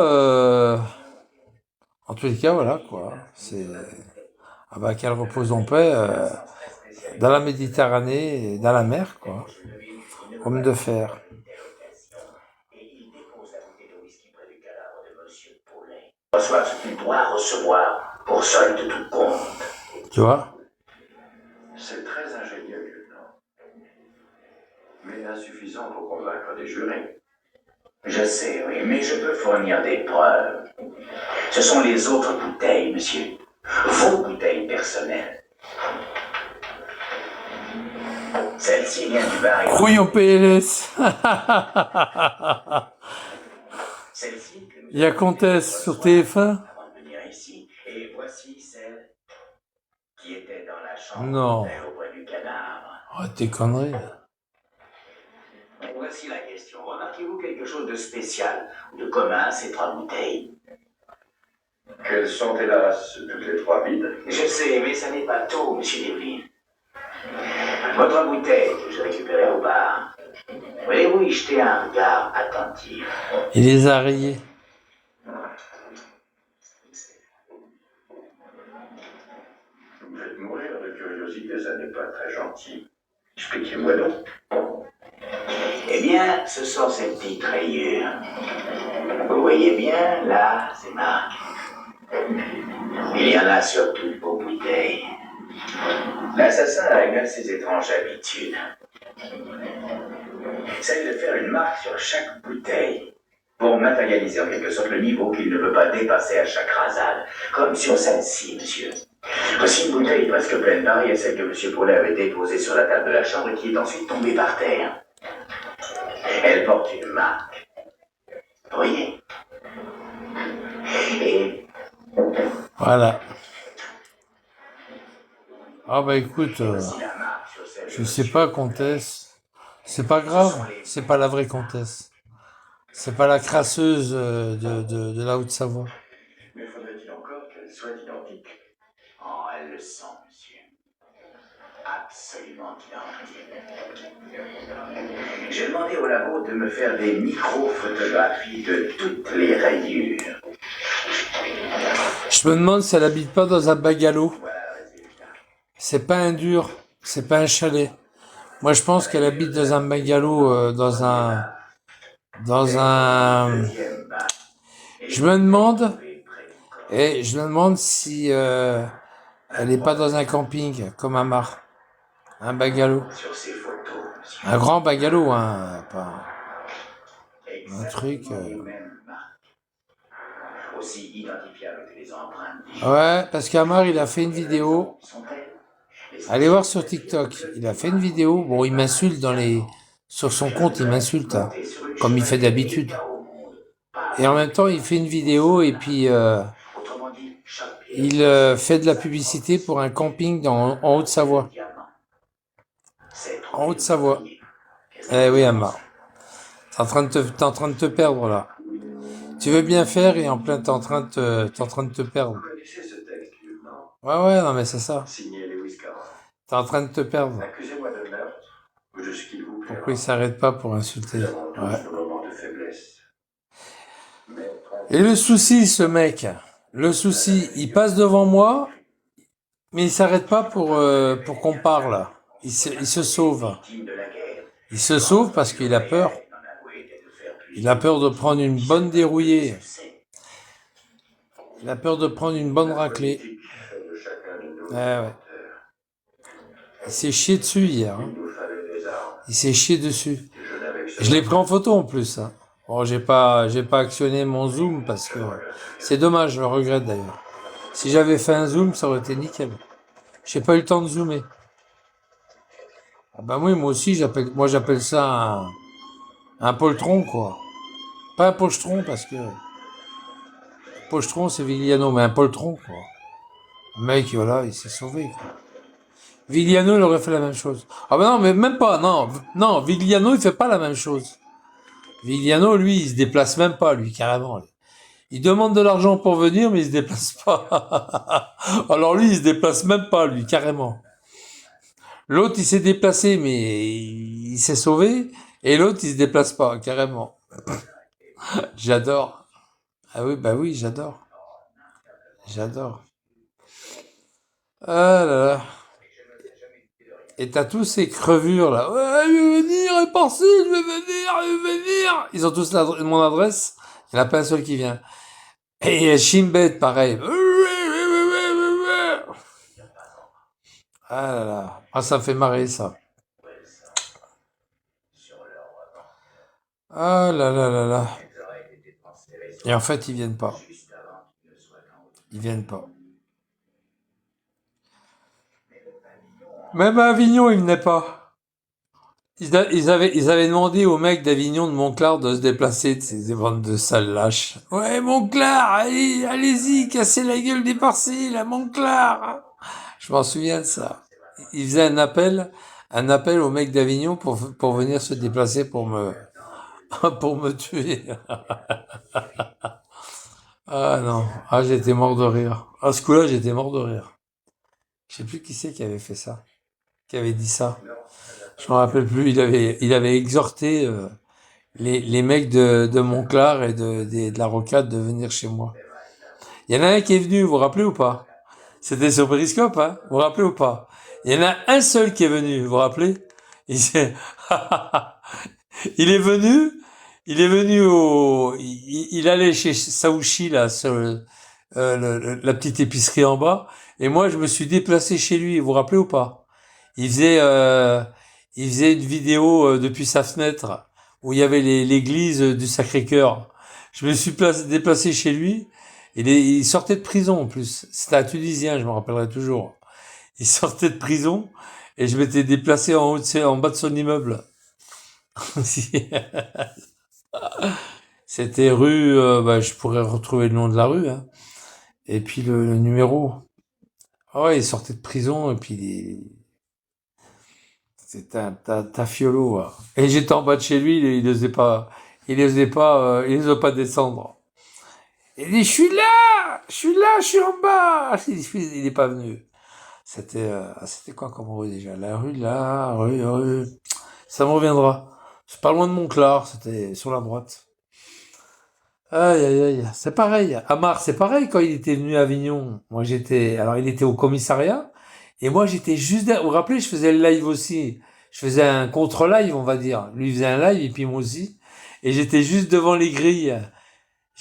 Euh, En tous les cas, voilà, quoi. C'est, ah bah, qu'elle repose en paix, dans la Méditerranée et dans la mer, quoi. Homme de fer. Reçoit ce qu'il doit recevoir pour solde de tout compte. Tu vois? C'est très ingénieux, lieutenant, mais insuffisant pour convaincre des jurés. Je sais, oui, mais je peux fournir des preuves. Ce sont les autres bouteilles, monsieur. Vos bouteilles personnelles. Celle-ci vient du baril. Couillon PLS. Celle-ci que Il y a Comtesse sur TF1? avant de venir ici. Et voici celle qui était dans la chambre Non. d'hôtel auprès du cadavre. Oh, tes conneries. Voici la question. Remarquez-vous quelque chose de spécial ou de commun, ces trois bouteilles? Qu'elles sont, hélas, toutes les trois vides. Je sais, mais ça n'est pas tout, monsieur Devlin. Votre bouteille que j'ai récupérée au bar. Voulez-vous y jeter un regard attentif? Il les a rayés. Vous faites mourir de curiosité, ça n'est pas très gentil. Expliquez-moi donc. Eh bien, ce sont ces petites rayures. Vous voyez bien, là, c'est marqué. Il y en a sur toutes vos bouteilles. L'assassin a une de ses étranges habitudes. Celle de faire une marque sur chaque bouteille pour matérialiser en quelque sorte le niveau qu'il ne peut pas dépasser à chaque rasade, comme sur celle-ci, monsieur. Voici une bouteille presque pleine pareille à celle que M. Paulet avait déposée sur la table de la chambre et qui est ensuite tombée par terre. Elle porte une marque. Vous voyez? Et Voilà. Ah bah écoute, voici la marque sur celle je sais pas, Comtesse. C'est pas grave. C'est pas la vraie Comtesse. C'est pas la crasseuse de la Haute-Savoie. Mais faudrait-il encore qu'elles soient identiques? Oh, elles le sont, monsieur. Absolument identiques. J'ai demandé au labo de me faire des micro-photographies de toutes les rayures. Je me demande si elle habite pas dans un bungalow. Voilà le résultat. C'est pas un dur. C'est pas un chalet. Moi, je pense qu'elle habite dans un bungalow, dans un. Deuxième bas. Je me demande, et je me demande si elle est pas dans un camping comme Amar, un bungalow, Sur ces photos, monsieur. un grand bungalow, hein, pas un truc. Exactement les mêmes marques. Aussi identifiables que les empreintes. Ouais, parce qu'Amar, il a fait une vidéo. Sont-elles? Allez voir sur TikTok. Il a fait une vidéo. Bon, il m'insulte sur son compte, il m'insulte, hein, comme il fait d'habitude. Et en même temps, il fait une vidéo et puis Autrement dit, chaque il fait de la publicité pour un camping en Haute-Savoie. En Haute-Savoie. Eh oui, Amar. T'es en train de te perdre là. Tu veux bien faire et en plein t'es en train de te perdre. Vous connaissez ce texte, lieutenant? Ouais, non mais c'est ça. Signé Lewis Carroll. T'es en train de te perdre. Accusez-moi de meurtre ou de ce qu'il vous plaira. Pourquoi il s'arrête pas pour insulter? Nous avons tous Ouais. nos moments de faiblesse. Mais Et le souci, ce mec, le souci, il passe devant moi, mais il s'arrête pas pour qu'on parle. Il se sauve. victime de la guerre, Il se sauve parce qu'il a peur. il en avouait était de faire plus. Il a peur de prendre une bonne dérouillée. Il a peur de prendre une bonne raclée. Fait de chacun de nous Ouais. Il s'est chié dessus hier. Hein. il nous fallait des armes. Il s'est chié dessus. Je n'avais que Je l'ai pris en photo en plus. Hein. Bon, j'ai pas actionné mon zoom parce que c'est dommage, je le regrette d'ailleurs. Si j'avais fait un zoom, ça aurait été nickel. J'ai pas eu le temps de zoomer. Ah bah oui, moi aussi, j'appelle ça un poltron, quoi. Pas un pochetron, parce que pochetron, c'est Vigliano, mais un poltron, quoi. Le mec, voilà, il s'est sauvé, quoi. Vigliano, il aurait fait la même chose. Ah bah non, mais même pas, non, Vigliano, il fait pas la même chose. Vigliano, lui, il se déplace même pas, lui, carrément. Il demande de l'argent pour venir, mais il se déplace pas. Alors lui, il se déplace même pas, lui, carrément. L'autre, il s'est déplacé, mais il s'est sauvé. Et l'autre, il se déplace pas, carrément. J'adore. Ah oui, bah oui, j'adore. J'adore. Ah là là. Et t'as tous ces crevures là. Ouais, je vais venir, et par-ci, je vais venir, je vais venir. Ils ont tous mon adresse. Il n'y en a pas un seul qui vient. Et Shimbet, pareil. Ah là là. Ah, ça me fait marrer ça. Ah là là là là. Et en fait, ils viennent pas. Ils viennent pas. Même à Avignon, ils venaient pas. Ils avaient demandé au mec d'Avignon de Montclar de se déplacer, ces bandes de sales lâches. Ouais, Montclar, allez, allez-y, cassez la gueule des parcelles à Montclar. Je m'en souviens de ça. Ils faisaient un appel au mec d'Avignon pour venir se déplacer pour me tuer. Ah non, ah j'étais mort de rire. À ce coup-là, j'étais mort de rire. Je sais plus qui c'est qui avait fait ça, qui avait dit ça. Je me rappelle plus. Il avait exhorté les mecs de Montclar et de la Rocade de venir chez moi. Il y en a un qui est venu, vous vous rappelez ou pas? C'était sur Periscope, hein? Vous vous rappelez ou pas? Il y en a un seul qui est venu, vous vous rappelez? Il, s'est- il est venu, il est venu il allait chez Saouchi là, sur la petite épicerie en bas, et moi je me suis déplacé chez lui. Vous vous rappelez ou pas? Il faisait, euh, il faisait une vidéo depuis sa fenêtre où il y avait l'église du Sacré-Cœur. Je me suis déplacé chez lui. Il sortait de prison en plus. C'était un Tunisien, je me rappellerai toujours. Il sortait de prison et je m'étais déplacé en bas de son immeuble. C'était rue, bah, je pourrais retrouver le nom de la rue, hein. Et puis le numéro. Ah ouais, il sortait de prison et puis c'était un tafiolo, hein. Et j'étais en bas de chez lui, il osait pas descendre. Il dit, je suis en bas. Il est pas venu. C'était quoi comme rue déjà? La rue là, rue. Ça me reviendra. C'est pas loin de Montclar, c'était sur la droite. Aïe, aïe, aïe. C'est pareil. Amar, c'est pareil quand il était venu à Avignon. Moi, alors il était au commissariat. Et moi, j'étais juste derrière. Vous vous rappelez, je faisais le live aussi. Je faisais un contre-live, on va dire. Lui, il faisait un live, et puis moi aussi. Et j'étais juste devant les grilles.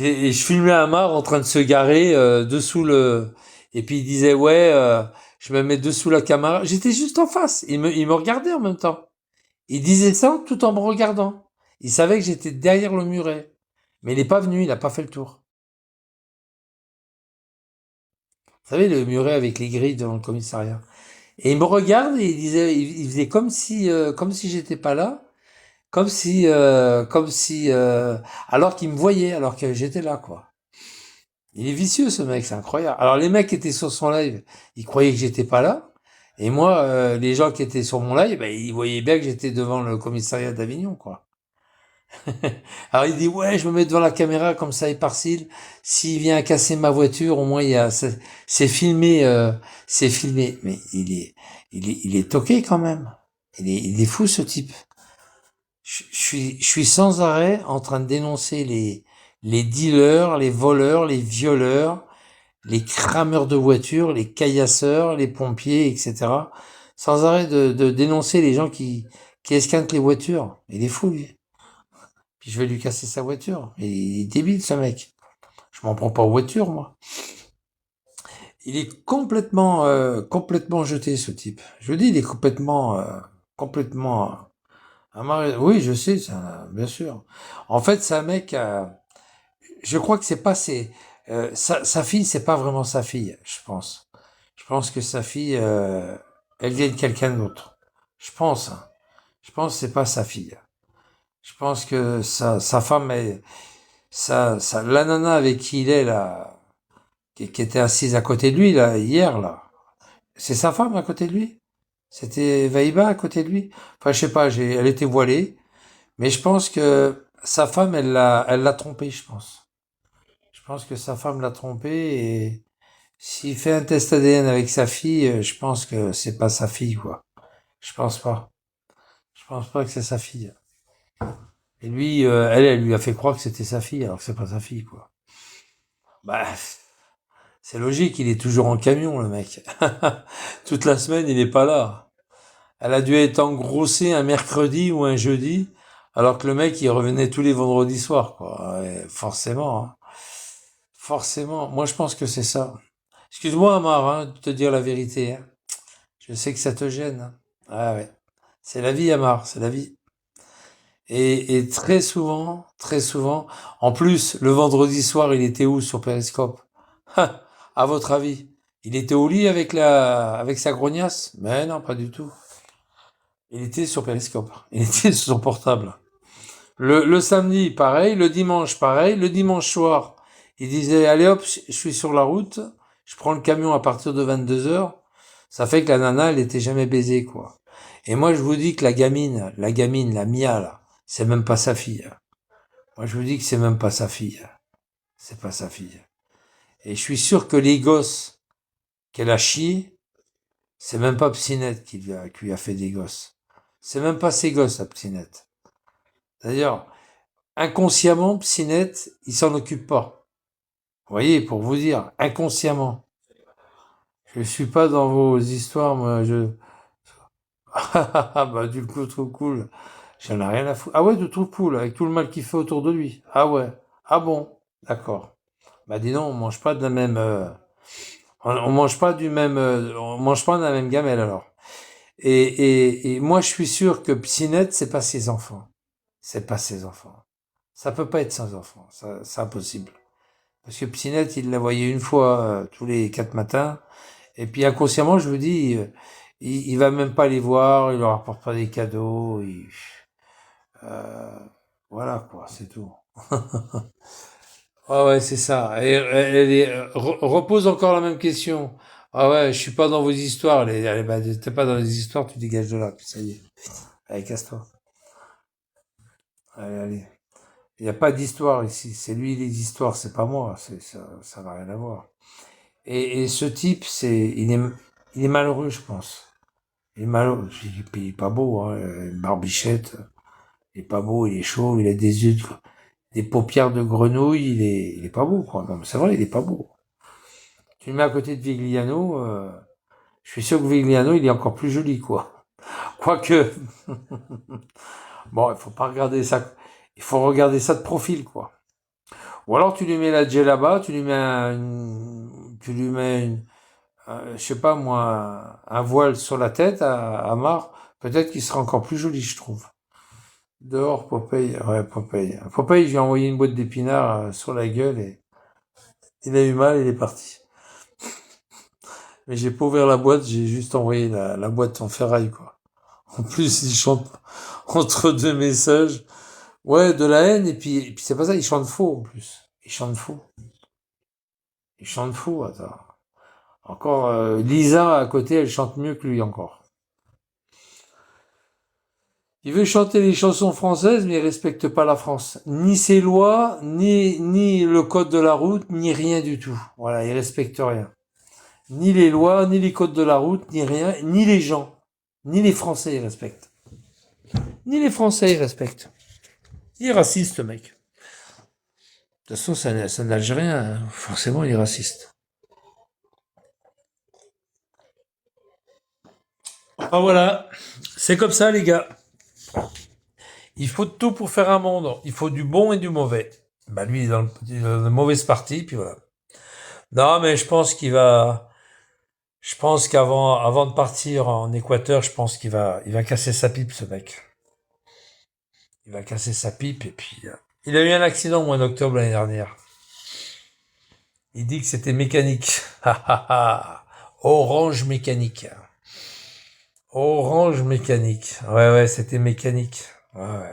Et je filmais Amar en train de se garer, dessous le, et puis il disait, ouais, je me mets dessous la caméra. J'étais juste en face. Il me regardait en même temps. Il disait ça tout en me regardant. Il savait que j'étais derrière le muret. Mais il n'est pas venu, il n'a pas fait le tour. Vous savez, le muret avec les grilles devant le commissariat. Et il me regarde et il faisait comme si j'étais pas là, alors qu'il me voyait, alors que j'étais là, quoi. Il est vicieux, ce mec, c'est incroyable. Alors les mecs qui étaient sur son live, ils croyaient que j'étais pas là. Et moi, les gens qui étaient sur mon live, ben, ils voyaient bien que j'étais devant le commissariat d'Avignon, quoi. Alors il dit, ouais, je me mets devant la caméra comme ça, Éparcile. S'il vient casser ma voiture, au moins c'est filmé, c'est filmé. Mais il est toqué quand même. Il est fou, ce type. Je suis sans arrêt en train de dénoncer les dealers, les voleurs, les violeurs, les crameurs de voitures, les caillasseurs, les pompiers, etc. Sans arrêt de dénoncer les gens qui esquintent les voitures. Il est fou, lui. Puis je vais lui casser sa voiture. Il est débile, ce mec. Je m'en prends pas aux voitures, moi. Il est complètement jeté, ce type. Je vous dis, il est complètement oui, je sais, bien sûr. En fait, c'est un mec, je crois que c'est pas sa fille, c'est pas vraiment sa fille, je pense. Je pense que sa fille, elle vient de quelqu'un d'autre. Je pense, hein. Je pense que c'est pas sa fille. Je pense que sa femme est, la nana avec qui il est, là, qui était assise à côté de lui, là, hier, là. C'est sa femme à côté de lui? C'était Vaïba à côté de lui? Enfin, je sais pas, elle était voilée, mais je pense que sa femme, elle l'a trompé, je pense. Je pense que sa femme l'a trompé et s'il fait un test ADN avec sa fille, je pense que c'est pas sa fille, quoi. Je pense pas. Je pense pas que c'est sa fille. Et lui, elle lui a fait croire que c'était sa fille, alors que c'est pas sa fille, quoi. Bah, c'est logique, il est toujours en camion, le mec. Toute la semaine, il n'est pas là. Elle a dû être engrossée un mercredi ou un jeudi, alors que le mec, il revenait tous les vendredis soirs, quoi. Ouais, forcément, hein. Forcément. Moi, je pense que c'est ça. Excuse-moi, Amar, hein, de te dire la vérité, hein. Je sais que ça te gêne, hein. Ah ouais. C'est la vie, Amar, c'est la vie. Et très souvent, en plus, le vendredi soir, il était où sur Periscope? À votre avis? Il était au lit avec sa grognasse? Mais non, pas du tout. Il était sur Periscope. Il était sur son portable. Le samedi, pareil. Le dimanche, pareil. Le dimanche soir, il disait, allez hop, je suis sur la route. Je prends le camion à partir de 22 heures. Ça fait que la nana, elle était jamais baisée, quoi. Et moi, je vous dis que la Mia, là, c'est même pas sa fille. Moi, je vous dis que c'est même pas sa fille. C'est pas sa fille. Et je suis sûr que les gosses qu'elle a chiés, c'est même pas Psinette qui lui a fait des gosses. C'est même pas ses gosses, à Psinette. D'ailleurs, inconsciemment, Psinette, il s'en occupe pas. Vous voyez, pour vous dire, inconsciemment. Je suis pas dans vos histoires, moi, bah, du coup, trop cool. J'en ai rien à foutre. Ah ouais, de tout cool, avec tout le mal qu'il fait autour de lui. Ah ouais. Ah bon. D'accord. Bah, dis donc, on mange pas de la même, on mange pas du même, on mange pas de la même gamelle, alors. Et moi, je suis sûr que Psinette, c'est pas ses enfants. C'est pas ses enfants. Ça peut pas être ses enfants. Ça, c'est impossible. Parce que Psinette, il la voyait une fois tous les 4 matins. Et puis inconsciemment, je vous dis, il va même pas les voir, il leur apporte pas des cadeaux. Euh, voilà quoi, c'est tout. Ah ouais, c'est ça. Et, repose encore la même question. Ah ouais, je suis pas dans vos histoires. Bah, t'es pas dans les histoires, tu dégages de là. Puis ça y est. Allez, casse-toi. Allez, allez. Il n'y a pas d'histoire ici. C'est lui les histoires, c'est pas moi. Ça n'a rien à voir. Et ce type, il est malheureux, je pense. Il est malheureux. Il est pas beau, hein. Une barbichette. Il est pas beau, il est chaud, il a des yeux, des paupières de grenouille. Il est pas beau, quoi. Non, mais c'est vrai, il est pas beau. Tu le mets à côté de Vigliano, je suis sûr que Vigliano, il est encore plus joli, quoi. Quoique, bon, il faut pas regarder ça, il faut regarder ça de profil, quoi. Ou alors tu lui mets la djellaba, tu lui mets je sais pas moi, un voile sur la tête à Mar, peut-être qu'il sera encore plus joli, je trouve. Dehors, Popeye, ouais, Popeye. Popeye, j'ai envoyé une boîte d'épinards sur la gueule et il a eu mal, il est parti. Mais j'ai pas ouvert la boîte, j'ai juste envoyé la boîte en ferraille, quoi. En plus, il chante entre deux messages. Ouais, de la haine, et puis c'est pas ça, il chante faux, en plus. Il chante faux. Il chante faux, attends. Encore, Lisa, à côté, elle chante mieux que lui, encore. Il veut chanter les chansons françaises, mais il respecte pas la France. Ni ses lois, ni le code de la route, ni rien du tout. Voilà, il respecte rien. Ni les lois, ni les codes de la route, ni rien, ni les gens. Ni les Français, il respecte. Ni les Français, il respecte. Il est raciste, le mec. De toute façon, c'est un Algérien, hein. Forcément, il est raciste. Ah voilà, c'est comme ça, les gars. Il faut tout pour faire un monde. Il faut du bon et du mauvais. Bah lui, il est dans la mauvaise partie, puis voilà. Non, mais je pense qu'il va. Je pense avant de partir en Équateur, je pense il va casser sa pipe, ce mec. Il va casser sa pipe, et puis. Il a eu un accident au mois d'octobre l'année dernière. Il dit que c'était mécanique. Orange mécanique. Orange mécanique. Ouais, ouais, c'était mécanique. Ouais, ouais.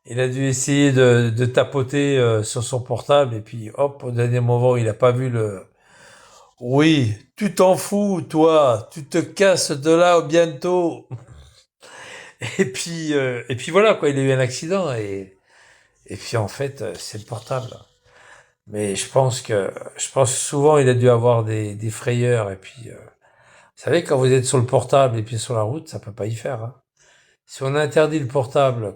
Il a dû essayer de tapoter sur son portable et puis hop, au dernier moment, il a pas vu le... Oui, tu t'en fous, toi, tu te casses de là au bientôt. Et puis voilà, quoi, il a eu un accident et puis en fait, c'est le portable. Mais je pense que souvent, il a dû avoir des frayeurs et puis, vous savez, quand vous êtes sur le portable et puis sur la route, ça peut pas y faire, hein. Si on interdit le portable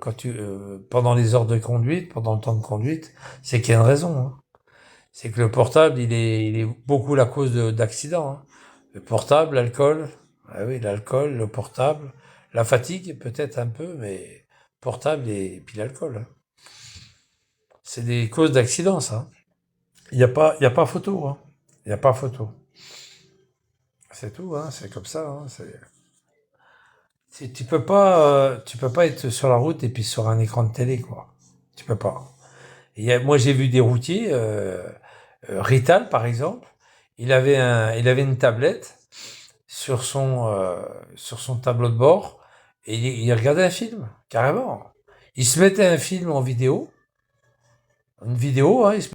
pendant les heures de conduite, pendant le temps de conduite, c'est qu'il y a une raison, hein. c'est que le portable, il est beaucoup la cause d'accidents. Hein. Le portable, l'alcool, ah oui, l'alcool, le portable, la fatigue peut-être un peu, mais portable et puis l'alcool. Hein. C'est des causes d'accidents, ça. Il y a pas photo. Hein. Il n'y a pas photo. C'est tout, hein, c'est comme ça. Hein, tu peux pas être sur la route et puis sur un écran de télé, quoi. Tu peux pas. Moi, j'ai vu des routiers, Rital, par exemple, il avait une tablette sur son tableau de bord et il regardait un film, carrément. Il se mettait un film en vidéo, une vidéo, hein, il se